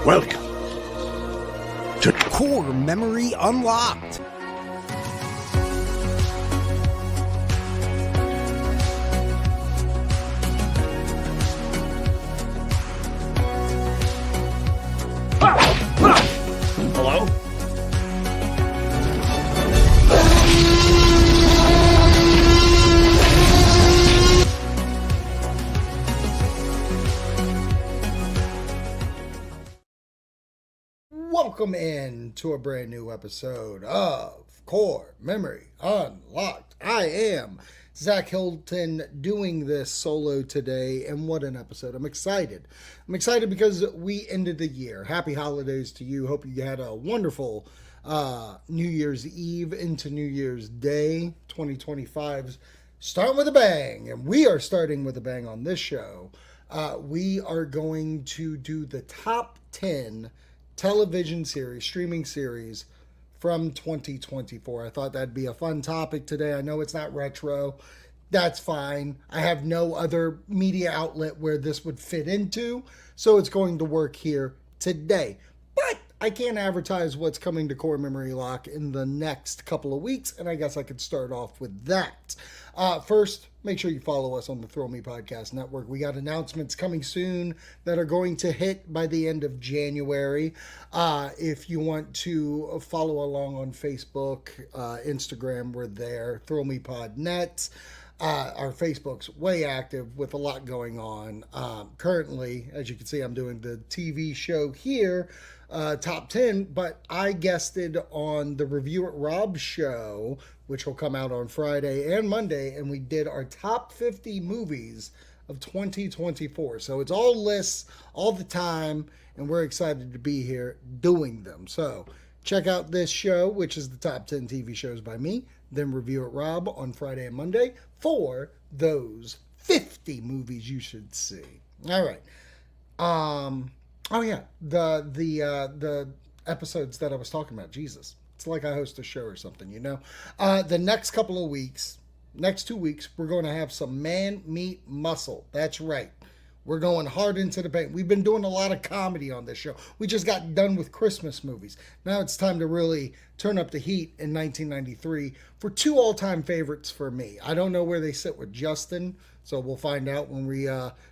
Welcome to Core Memory Unlocked. Hello? Welcome in to a brand new episode of Core Memory Unlocked. I am Zach Hilton doing this solo today, and what an episode. I'm excited. I'm excited because we ended the year. Happy holidays to you. Hope you had a wonderful New Year's Eve into New Year's Day. 2025's starting with a bang, and we are starting with a bang on this show. We are going to do the top 10 television series, streaming series from 2024. I thought that'd be a fun topic today. I know it's not retro. That's fine. I have no other media outlet where this would fit into, so it's going to work here today. But I can't advertise what's coming to Core Memory Lock in the next couple of weeks, and I guess I could start off with that. First, make sure you follow us on the Throw Me Podcast Network. We got announcements coming soon that are going to hit by the end of January. If you want to follow along on Facebook, Instagram, we're there. Throw Me Pod Net. Our Facebook's way active with a lot going on. Currently, as you can see, I'm doing the TV show here, Top 10, but I guested on the Review It Rob show, which will come out on Friday and Monday, and we did our top 50 movies of 2024. So it's all lists all the time, and we're excited to be here doing them. So check out this show, which is the top 10 TV shows by me, then Review It Rob on Friday and Monday for those 50 movies you should see. All right. Oh yeah, the episodes that I was talking about, Jesus. It's like I host a show or something, you know? The next couple of weeks, next 2 weeks, we're going to have some Man Meet Muscle. That's right. We're going hard into the paint. We've been doing a lot of comedy on this show. We just got done with Christmas movies. Now it's time to really turn up the heat in 1993 for two all-time favorites for me. I don't know where they sit with Justin, so we'll find out when we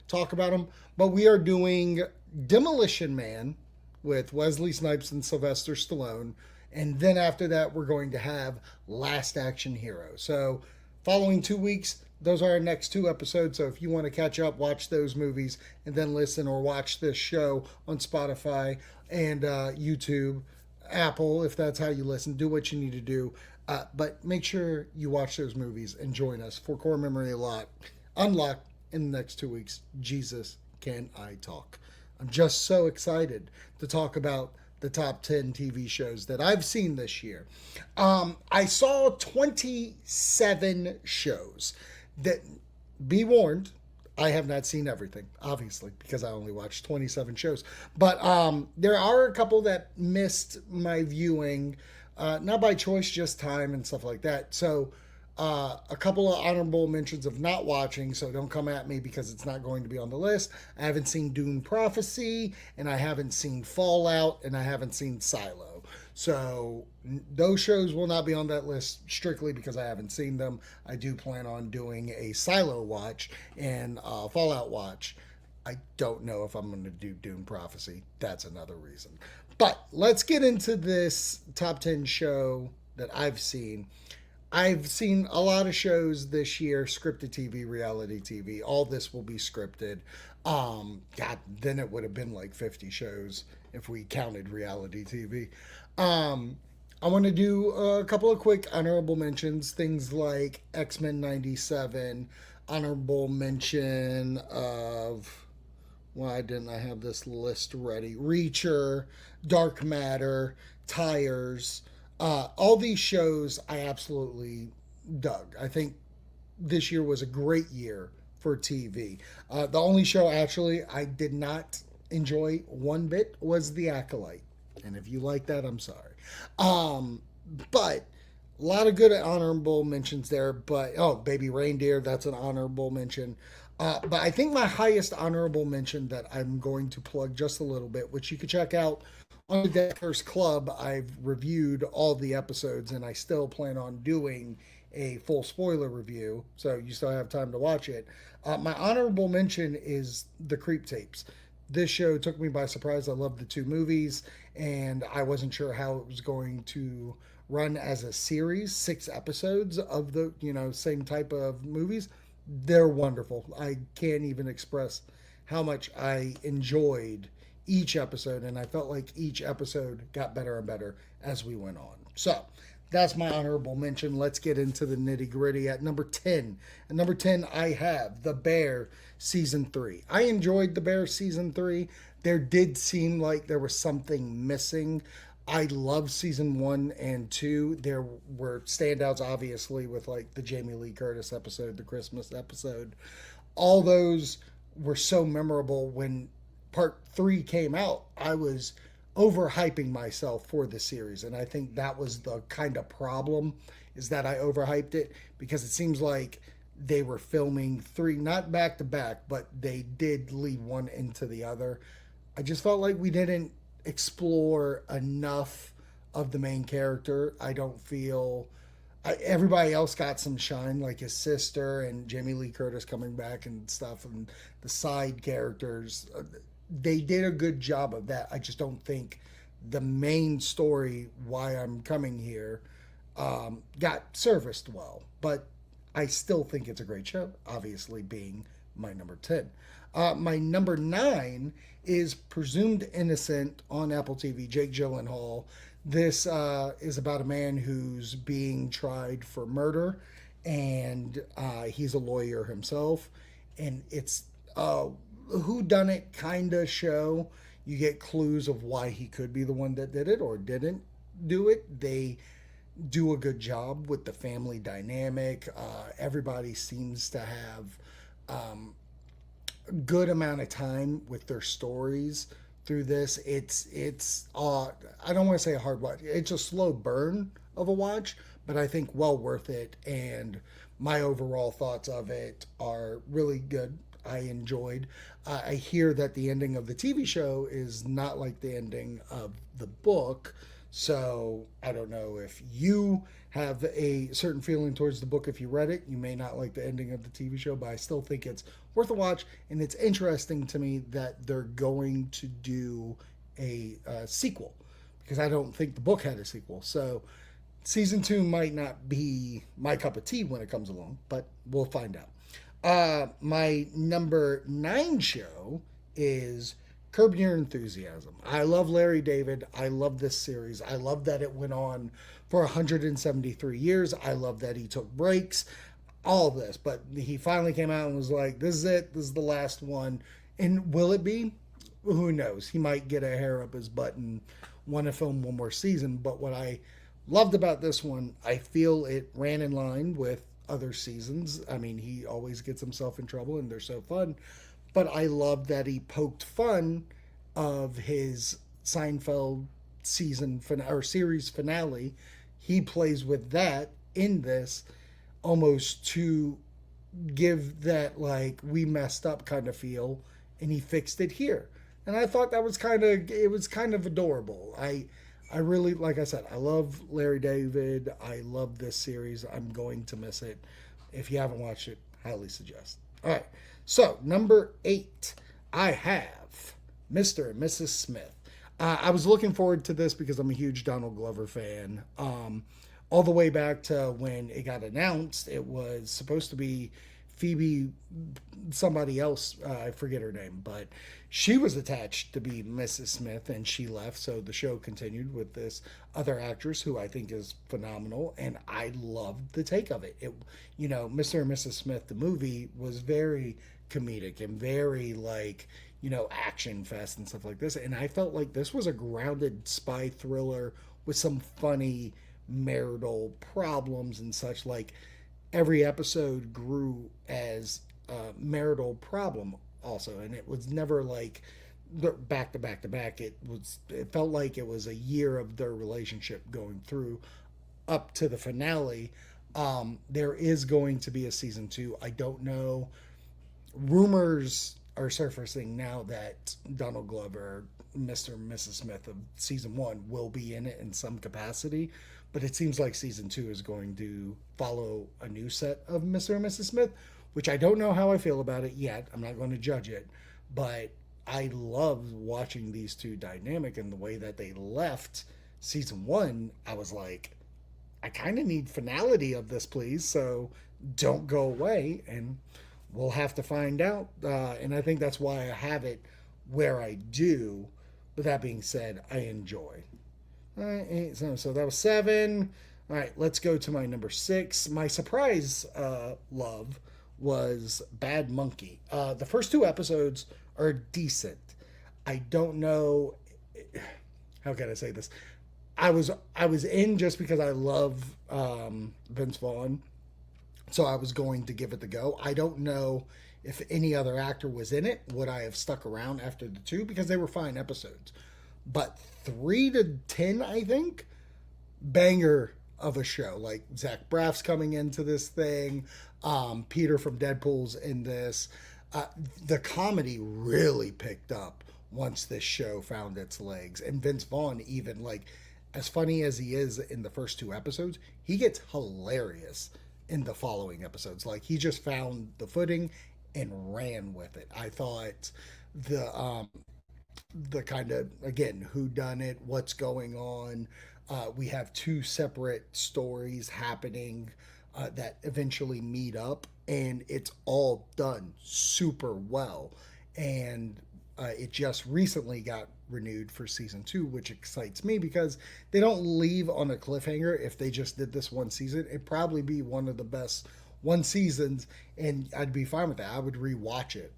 talk about them. But we are doing Demolition Man with Wesley Snipes and Sylvester Stallone. And then after that, we're going to have Last Action Hero. So following 2 weeks, those are our next two episodes. So if you want to catch up, watch those movies and then listen or watch this show on Spotify and YouTube, Apple, if that's how you listen, do what you need to do. But make sure you watch those movies and join us for Core Memory Unlocked in the next 2 weeks. Jesus, can I talk? I'm just so excited to talk about the top 10 TV shows that I've seen this year. I saw 27 shows. That, be warned, I have not seen everything, obviously, because I only watched 27 shows. But there are a couple that missed my viewing, not by choice, just time and stuff like that. So a couple of honorable mentions of not watching, so don't come at me because it's not going to be on the list. I haven't seen Dune Prophecy, and I haven't seen Fallout, and I haven't seen Silo. So those shows will not be on that list strictly because I haven't seen them. I do plan on doing a Silo watch and Fallout watch. I don't know if I'm going to do Dune Prophecy. That's another reason. But let's get into this top 10 show that I've seen. I've seen a lot of shows this year, scripted TV, reality TV. All this will be scripted. God, then it would have been like 50 shows if we counted reality TV. I want to do a couple of quick honorable mentions. Things like X-Men 97, honorable mention of, why didn't I have this list ready? Reacher, Dark Matter, Tires. All these shows I absolutely dug. I think this year was a great year for TV. The only show actually I did not enjoy one bit was The Acolyte. And if you like that, I'm sorry. But a lot of good honorable mentions there. But, Baby Reindeer, that's an honorable mention. But I think my highest honorable mention that I'm going to plug just a little bit, which you can check out on the Deckers Club. I've reviewed all the episodes and I still plan on doing a full spoiler review, so you still have time to watch it. My honorable mention is the Creep Tapes. This show took me by surprise. I loved the two movies, and I wasn't sure how it was going to run as a series, 6 episodes of the same type of movies. They're wonderful. I can't even express how much I enjoyed each episode, and I felt like each episode got better and better as we went on. So that's my honorable mention. Let's get into the nitty gritty. At number 10, at number 10, I have The Bear season 3. I enjoyed The Bear season 3. There did seem like there was something missing. I love season 1 and 2. There were standouts, obviously, with like the Jamie Lee Curtis episode, the Christmas episode. All those were so memorable. When part 3 came out, I was overhyping myself for the series, and I think that was the kind of problem, is that I overhyped it, because it seems like they were filming 3 not back to back, but they did lead one into the other. I just felt like we didn't explore enough of the main character. I don't feel everybody else got some shine, like his sister and Jamie Lee Curtis coming back and stuff, and the side characters. They did a good job of that. I just don't think the main story, why I'm coming here, got serviced well. But I still think it's a great show, obviously being my number 10. My number 9 is Presumed Innocent on Apple TV, Jake Gyllenhaal. This is about a man who's being tried for murder, and he's a lawyer himself. And it's who done it kind of show. You get clues of why he could be the one that did it or didn't do it. They do a good job with the family dynamic. Everybody seems to have a good amount of time with their stories through this. It's I don't want to say a hard watch. It's a slow burn of a watch, but I think well worth it. And my overall thoughts of it are really good. I enjoyed. I hear that the ending of the TV show is not like the ending of the book. So I don't know if you have a certain feeling towards the book. If you read it, you may not like the ending of the TV show, but I still think it's worth a watch. And it's interesting to me that they're going to do a sequel, because I don't think the book had a sequel. So season 2 might not be my cup of tea when it comes along, but we'll find out. My number 9 show is Curb Your Enthusiasm. I love Larry David. I love this series. I love that it went on for 173 years. I love that he took breaks, all of this. But he finally came out and was like, this is it. This is the last one. And will it be? Who knows? He might get a hair up his butt and want to film one more season. But what I loved about this one, I feel it ran in line with other seasons. I mean, he always gets himself in trouble and they're so fun. But I love that he poked fun of his Seinfeld series finale. He plays with that in this, almost to give that like we messed up kind of feel, and he fixed it here. And I thought that was kind of adorable. I really, like I said, I love Larry David. I love this series. I'm going to miss it. If you haven't watched it, highly suggest. All right. So, number 8, I have Mr. and Mrs. Smith. I was looking forward to this because I'm a huge Donald Glover fan. All the way back to when it got announced, it was supposed to be Phoebe, somebody else, I forget her name, but she was attached to be Mrs. Smith, and she left, so the show continued with this other actress who I think is phenomenal, and I loved the take of it. Mr. and Mrs. Smith, the movie, was very comedic and very like, action fest and stuff like this, and I felt like this was a grounded spy thriller with some funny marital problems and such. Like, every episode grew as a marital problem also, and it was never like back to back to back. It felt like it was a year of their relationship going through up to the finale. There is going to be a season 2. I don't know rumors are surfacing now that Donald Glover, Mr. and Mrs. Smith of season one, will be in it in some capacity. But it seems like season two is going to follow a new set of Mr. and Mrs. Smith, which I don't know how I feel about it yet. I'm not going to judge it. But I love watching these two dynamic, and the way that they left season one, I was like, I kind of need finality of this, please. So don't go away, and we'll have to find out. And I think that's why I have it where I do. But that being said, I enjoy. All right, so that was 7. All right, let's go to my number 6. My surprise love was Bad Monkey. The first 2 episodes are decent. I don't know how can I say this. I was in just because I love Vince Vaughn, so I was going to give it the go. I don't know if any other actor was in it. Would I have stuck around after the 2, because they were fine episodes? But 3 to 10, I think, banger of a show. Like Zach Braff's coming into this thing. Peter from Deadpool's in this. The comedy really picked up once this show found its legs. And Vince Vaughn, even like as funny as he is in the first 2 episodes, he gets hilarious in the following episodes. Like he just found the footing and ran with it. I thought the kind of, again, who done it, what's going on. We have 2 separate stories happening that eventually meet up, and it's all done super well. And it just recently got renewed for season 2, which excites me because they don't leave on a cliffhanger. If they just did this one season, it'd probably be one of the best one seasons, and I'd be fine with that. I would rewatch it.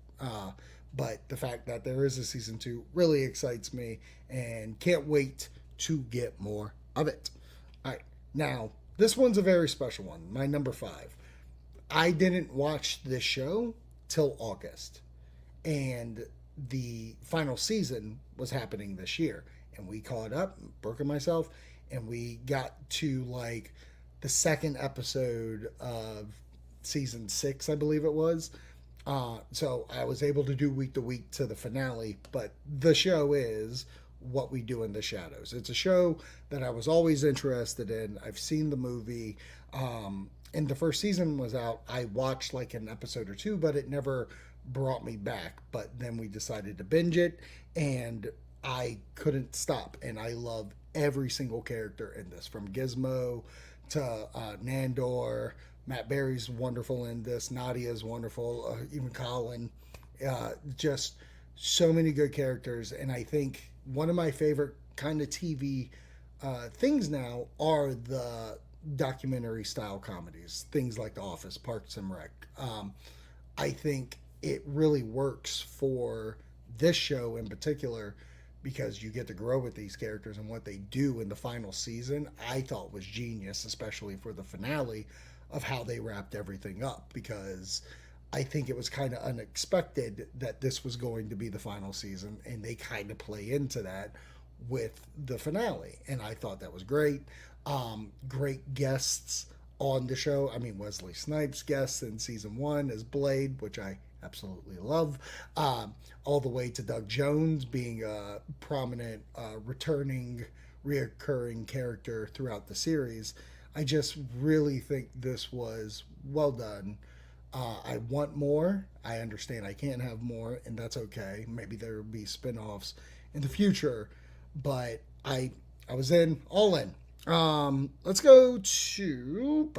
But the fact that there is a season 2 really excites me, and can't wait to get more of it. All right, now this one's a very special one. My number 5. I didn't watch this show till August, and the final season was happening this year, and we caught up, Brooke and myself, and we got to like the second episode of season 6, I believe it was. So I was able to do week to week to the finale, but the show is What We Do in the Shadows. It's a show that I was always interested in. I've seen the movie. And the first season was out. I watched like an episode or 2, but it never brought me back. But then we decided to binge it, and I couldn't stop. And I love every single character in this, from Gizmo to Nandor. Matt Berry's wonderful in this. Nadia's wonderful. Even Colin. Just so many good characters. And I think one of my favorite kind of TV things now are the documentary style comedies, things like The Office, Parks and Rec. I think it really works for this show in particular, because you get to grow with these characters, and what they do in the final season I thought was genius, especially for the finale of how they wrapped everything up, because I think it was kind of unexpected that this was going to be the final season, and they kind of play into that with the finale, and I thought that was great. Great guests on the show. I mean, Wesley Snipes guests in season 1 as Blade, which I absolutely love. All the way to Doug Jones being a prominent, reoccurring character throughout the series. I just really think this was well done. I want more. I understand I can't have more, and that's okay. Maybe there will be spin-offs in the future, but I was all in. Let's go to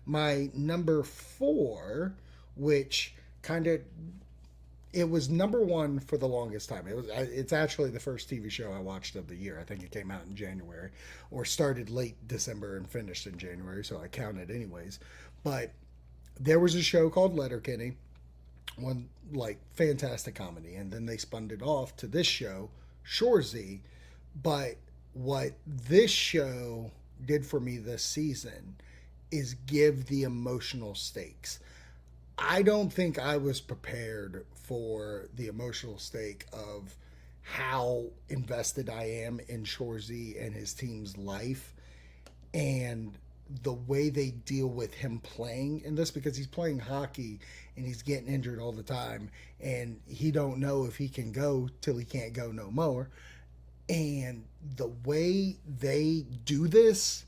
my number 4, which kind of, it was number 1 for the longest time. It's actually the first TV show I watched of the year. I think it came out in January, or started late December and finished in January, so I counted anyways. But there was a show called Letterkenny, one like fantastic comedy, and then they spun it off to this show, Shoresy. But what this show did for me this season is give the emotional stakes. I don't think I was prepared for the emotional stake of how invested I am in Shoresy and his team's life. And the way they deal with him playing in this, because he's playing hockey and he's getting injured all the time, and he don't know if he can go till he can't go no more. And the way they do this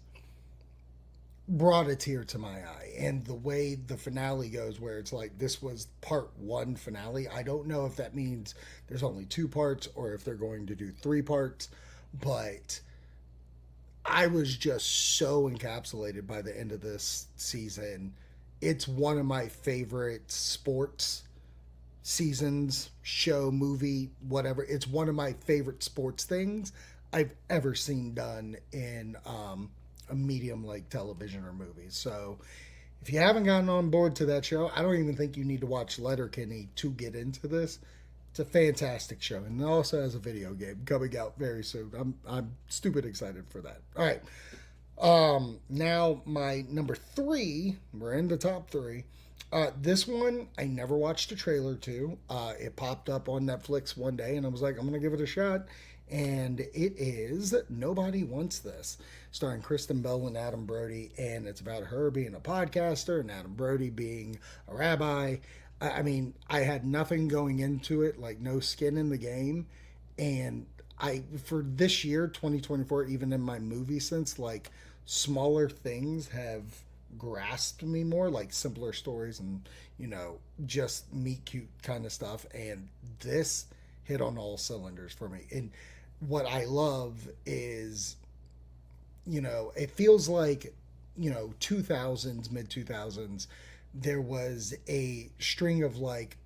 brought a tear to my eye. And the way the finale goes, where it's like this was part one finale. I don't know if that means there's only two parts or if they're going to do three parts, but I was just so encapsulated by the end of this season. It's one of my favorite sports seasons, show, movie, whatever. It's one of my favorite sports things I've ever seen done in a medium like television or movies. So if you haven't gotten on board to that show, I don't even think you need to watch Letterkenny to get into this. It's a fantastic show, and it also has a video game coming out very soon. I'm stupid excited for that. All right, now my number three. We're in the top three. This one I never watched a trailer to. It popped up on Netflix one day, and I was like, I'm gonna give it a shot. And it is Nobody Wants This, starring Kristen Bell and Adam Brody, and it's about her being a podcaster and Adam Brody being a rabbi. I mean, I had nothing going into it, like no skin in the game. And for this year, 2024, even in my movie sense, like smaller things have grasped me more, like simpler stories and, just meet cute kind of stuff. And this hit on all cylinders for me. And what I love is, it feels like, 2000s, mid 2000s, there was a string of like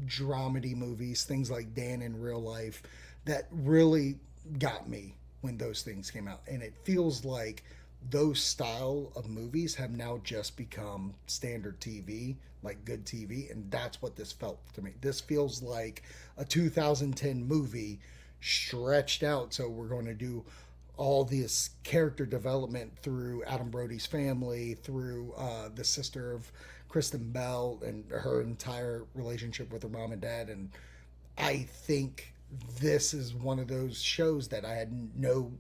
dramedy movies, things like Dan in Real Life, that really got me when those things came out. And it feels like those style of movies have now just become standard TV, like good TV. And that's what this felt to me. This feels like a 2010 movie stretched out. So we're going to do all this character development through Adam Brody's family, through the sister of Kristen Bell and her entire relationship with her mom and dad. And I think this is one of those shows that I had no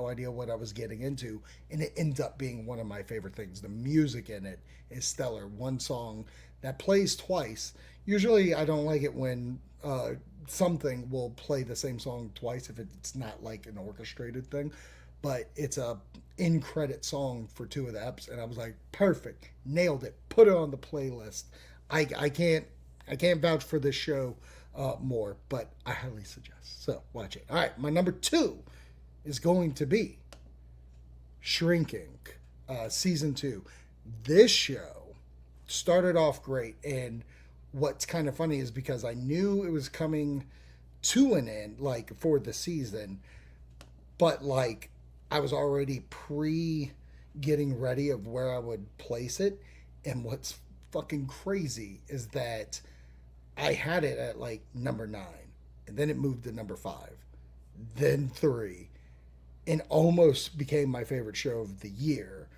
idea what I was getting into, and it ends up being one of my favorite things. The music in it is stellar. One song that plays twice. Usually I don't like it when something will play the same song twice if it's not like an orchestrated thing, but it's a in credit song for two of the eps, and I was like, perfect, nailed it, put it on the playlist. I can't vouch for this show more, but I highly suggest, so watch it. All right, my number two is going to be Shrinking, season 2. This show started off great, and what's kind of funny is because I knew it was coming to an end, like for the season, but like I was already getting ready of where I would place it. And what's fucking crazy is that I had it at like number 9, and then it moved to number 5, then 3, and almost became my favorite show of the year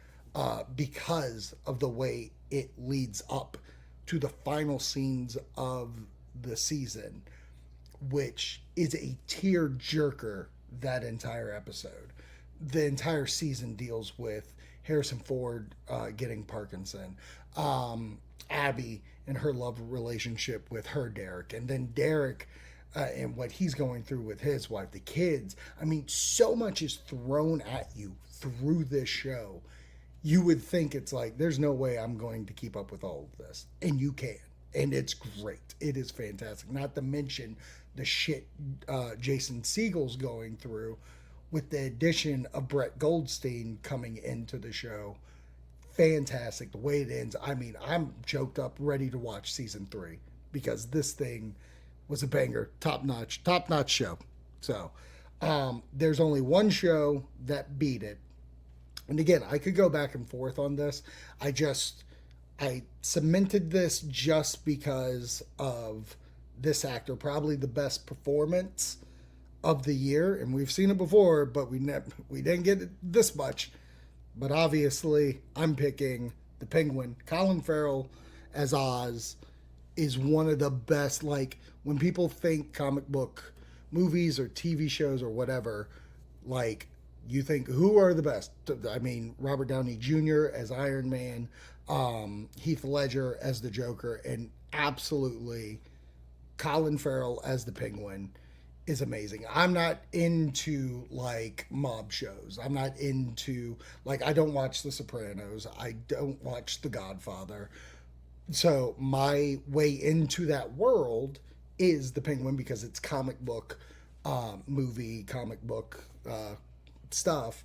because of the way it leads up to the final scenes of the season, which is a tear jerker. That entire episode, the entire season deals with Harrison Ford getting Parkinson, Abby and her love relationship with her Derek, and then Derek and what he's going through with his wife, the kids. I mean, so much is thrown at you through this show. You would think it's like, there's no way I'm going to keep up with all of this. And you can. And it's great. It is fantastic. Not to mention the shit Jason Segel's going through with the addition of Brett Goldstein coming into the show. Fantastic. The way it ends. I mean, I'm choked up, ready to watch season 3 because this thing was a banger. Top notch show. So there's only one show that beat it. And again, I could go back and forth on this. I cemented this just because of this actor, probably the best performance of the year. And we've seen it before, but we didn't get it this much. But obviously, I'm picking the Penguin. Colin Farrell as Oz is one of the best. Like, when people think comic book movies or TV shows or whatever, like, You think who are the best? I mean, Robert Downey Jr. as Iron Man, Heath Ledger as the Joker, and absolutely Colin Farrell as the Penguin is amazing. I'm not into like mob shows. I'm not into like I don't watch The Sopranos. I don't watch The Godfather. So my way into that world is the Penguin because it's comic book movie, comic book stuff,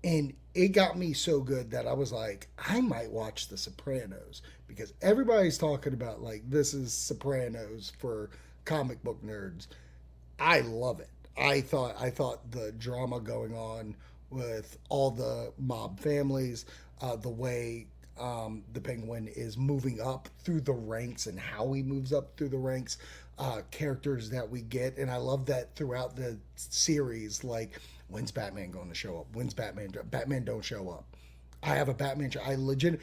and it got me so good that I was like, I might watch The Sopranos because everybody's talking about like this is Sopranos for comic book nerds. I love it. I thought the drama going on with all the mob families, the way the Penguin is moving up through the ranks and how he moves up through the ranks, characters that we get, and I love that throughout the series. Like, when's Batman going to show up? When's Batman? Batman don't show up. I have a Batman. I legit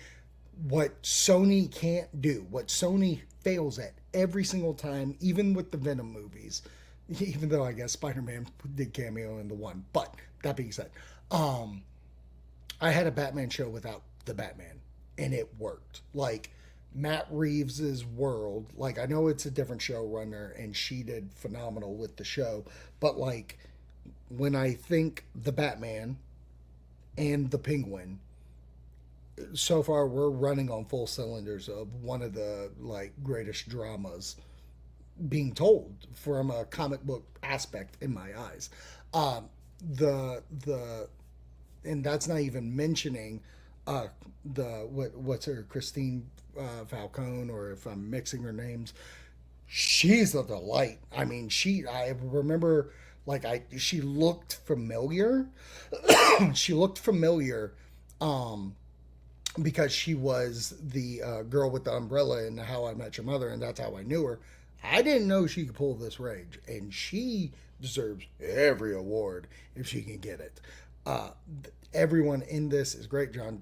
what Sony can't do, what Sony fails at every single time, even with the Venom movies. Even though I guess Spider-Man did cameo in the one, but that being said, um, I had a Batman show without the Batman, and it worked. Like Matt Reeves's world, like I know it's a different showrunner, and she did phenomenal with the show, but like when I think the Batman and the Penguin, so far we're running on full cylinders of one of the like greatest dramas being told from a comic book aspect in my eyes. Um, the and that's not even mentioning the what's her Christine Falcone, or if I'm mixing her names, she's a delight. I mean, I remember like I she looked familiar. She looked familiar um because she was the girl with the umbrella in How I Met Your Mother, and that's how I knew her. I didn't know she could pull this range, and she deserves every award if she can get it. Uh, Everyone in this is great. John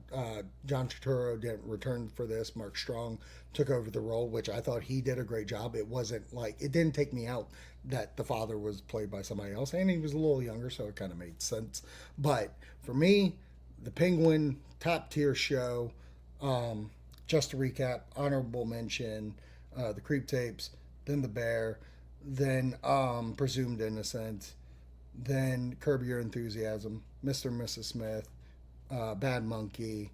Turturro didn't return for this. Mark Strong took over the role, which I thought he did a great job. It wasn't like it didn't take me out that the father was played by somebody else, and he was a little younger, so it kind of made sense. But for me, the Penguin top tier show. Um, just to recap, honorable mention, the Creep Tapes, then The Bear, then Presumed Innocent, then Curb Your Enthusiasm, Mr. and Mrs. Smith, Bad Monkey,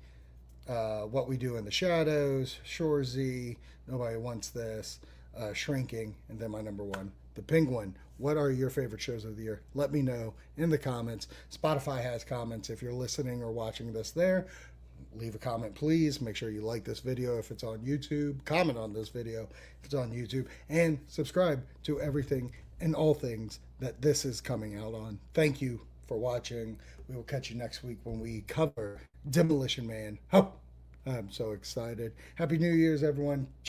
What We Do in the Shadows, Shorzy, Nobody Wants This, Shrinking, and then my number one, The Penguin. What are your favorite shows of the year? Let me know in the comments. Spotify has comments if you're listening or watching this there. Leave a comment, please. Make sure you like this video if it's on YouTube. Comment on this video if it's on YouTube. And subscribe to everything and all things that this is coming out on. Thank you for watching. We will catch you next week when we cover Demolition Man. Oh, I'm so excited. Happy New Year's, everyone.